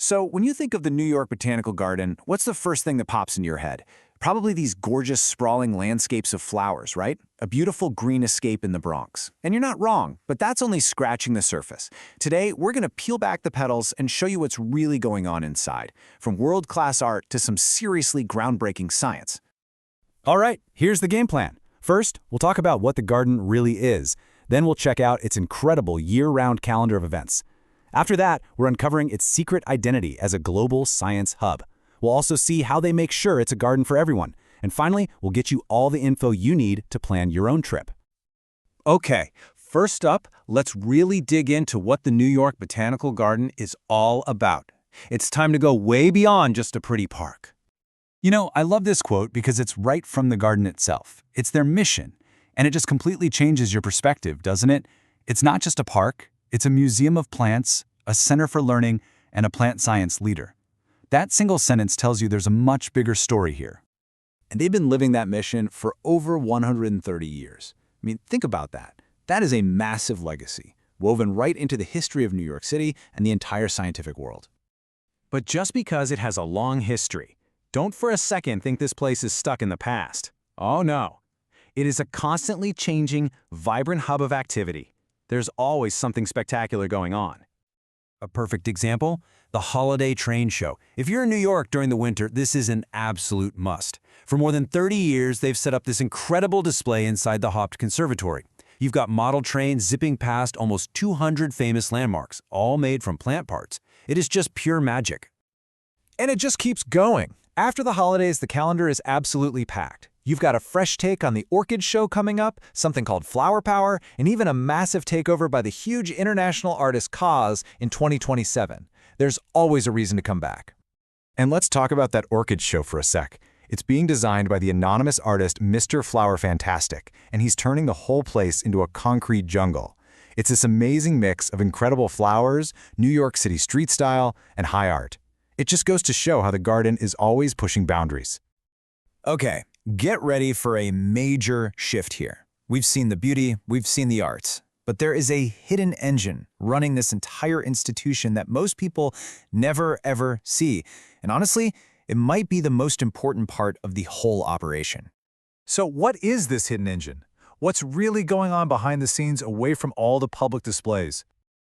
So, when you think of the New York Botanical Garden, what's the first thing that pops into your head? Probably these gorgeous, sprawling landscapes of flowers, right? A beautiful green escape in the Bronx. And you're not wrong, but that's only scratching the surface. Today, we're going to peel back the petals and show you what's really going on inside, from world-class art to some seriously groundbreaking science. All right, here's the game plan. First, we'll talk about what the garden really is. Then we'll check out its incredible year-round calendar of events. After that, we're uncovering its secret identity as a global science hub. We'll also see how they make sure it's a garden for everyone. And finally, we'll get you all the info you need to plan your own trip. Okay, first up, let's really dig into what the New York Botanical Garden is all about. It's time to go way beyond just a pretty park. You know, I love this quote because it's right from the garden itself. It's their mission, and it just completely changes your perspective, doesn't it? It's not just a park, it's a museum of plants, a center for learning, and a plant science leader. That single sentence tells you there's a much bigger story here. And they've been living that mission for over 130 years. I mean, think about that. That is a massive legacy, woven right into the history of New York City and the entire scientific world. But just because it has a long history, don't for a second think this place is stuck in the past. Oh no. It is a constantly changing, vibrant hub of activity. There's always something spectacular going on. A perfect example? The Holiday Train Show. If you're in New York during the winter, this is an absolute must. For more than 30 years, they've set up this incredible display inside the Haupt Conservatory. You've got model trains zipping past almost 200 famous landmarks, all made from plant parts. It is just pure magic. And it just keeps going. After the holidays, the calendar is absolutely packed. You've got a fresh take on the Orchid Show coming up, something called Flower Power, and even a massive takeover by the huge international artist Cause in 2027. There's always a reason to come back. And let's talk about that Orchid Show for a sec. It's being designed by the anonymous artist Mr. Flower Fantastic, and he's turning the whole place into a concrete jungle. It's this amazing mix of incredible flowers, New York City street style, and high art. It just goes to show how the garden is always pushing boundaries. Okay, get ready for a major shift here. We've seen the beauty, we've seen the arts, but there is a hidden engine running this entire institution that most people never ever see. And honestly, it might be the most important part of the whole operation. So what is this hidden engine? What's really going on behind the scenes away from all the public displays?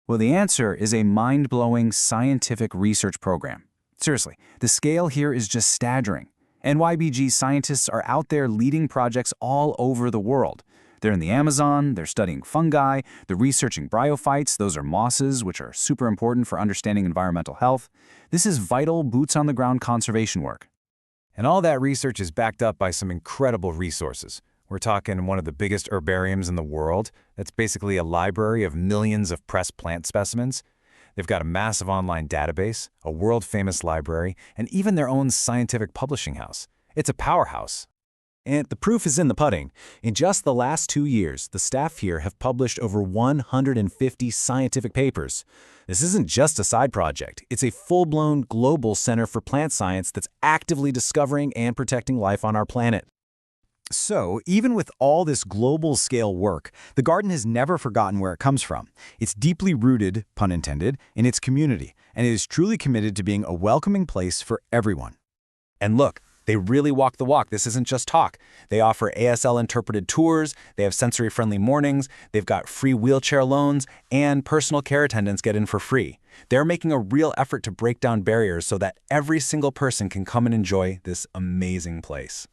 Well, the answer is a mind-blowing scientific research program. Seriously, the scale here is just staggering. NYBG scientists are out there leading projects all over the world. They're in the Amazon, they're studying fungi, they're researching bryophytes, those are mosses, which are super important for understanding environmental health. This is vital, boots-on-the-ground conservation work. And all that research is backed up by some incredible resources. We're talking one of the biggest herbariums in the world. That's basically a library of millions of pressed plant specimens. They've got a massive online database, a world-famous library, and even their own scientific publishing house. It's a powerhouse. And the proof is in the pudding. In just the last 2 years, the staff here have published over 150 scientific papers. This isn't just a side project. It's a full-blown global center for plant science that's actively discovering and protecting life on our planet. So, even with all this global-scale work, the garden has never forgotten where it comes from. It's deeply rooted, pun intended, in its community, and it is truly committed to being a welcoming place for everyone. And look, they really walk the walk. This isn't just talk. They offer ASL-interpreted tours, they have sensory-friendly mornings, they've got free wheelchair loans, and personal care attendants get in for free. They're making a real effort to break down barriers so that every single person can come and enjoy this amazing place.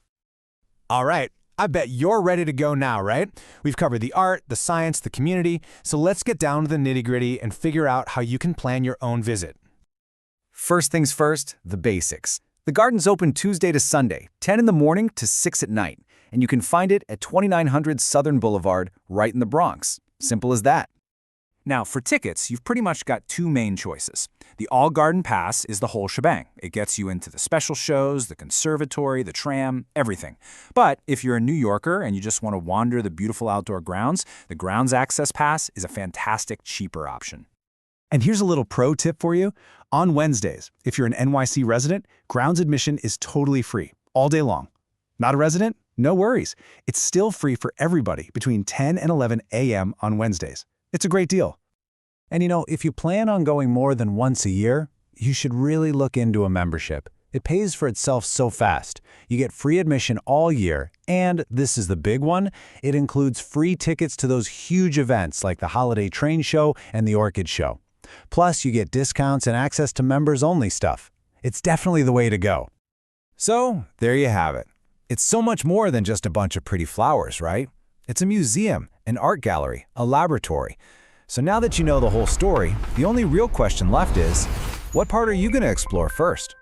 All right, I bet you're ready to go now, right? We've covered the art, the science, the community, so let's get down to the nitty-gritty and figure out how you can plan your own visit. First things first, the basics. The garden's open Tuesday to Sunday, 10 in the morning to 6 at night, and you can find it at 2900 Southern Boulevard, right in the Bronx. Simple as that. Now, for tickets, you've pretty much got two main choices. The All-Garden Pass is the whole shebang. It gets you into the special shows, the conservatory, the tram, everything. But if you're a New Yorker and you just want to wander the beautiful outdoor grounds, the Grounds Access Pass is a fantastic, cheaper option. And here's a little pro tip for you. On Wednesdays, if you're an NYC resident, grounds admission is totally free, all day long. Not a resident? No worries. It's still free for everybody between 10 and 11 a.m. on Wednesdays. It's a great deal. And you know, if you plan on going more than once a year, You should really look into a membership. It pays for itself so fast. You get free admission all year, and this is the big one, it includes free tickets to those huge events like the Holiday Train Show and the Orchid Show. Plus, you get discounts and access to members-only stuff. It's definitely the way to go. So, there you have it. It's so much more than just a bunch of pretty flowers, right? It's a museum, an art gallery, a laboratory. So now that you know the whole story, the only real question left is, what part are you going to explore first?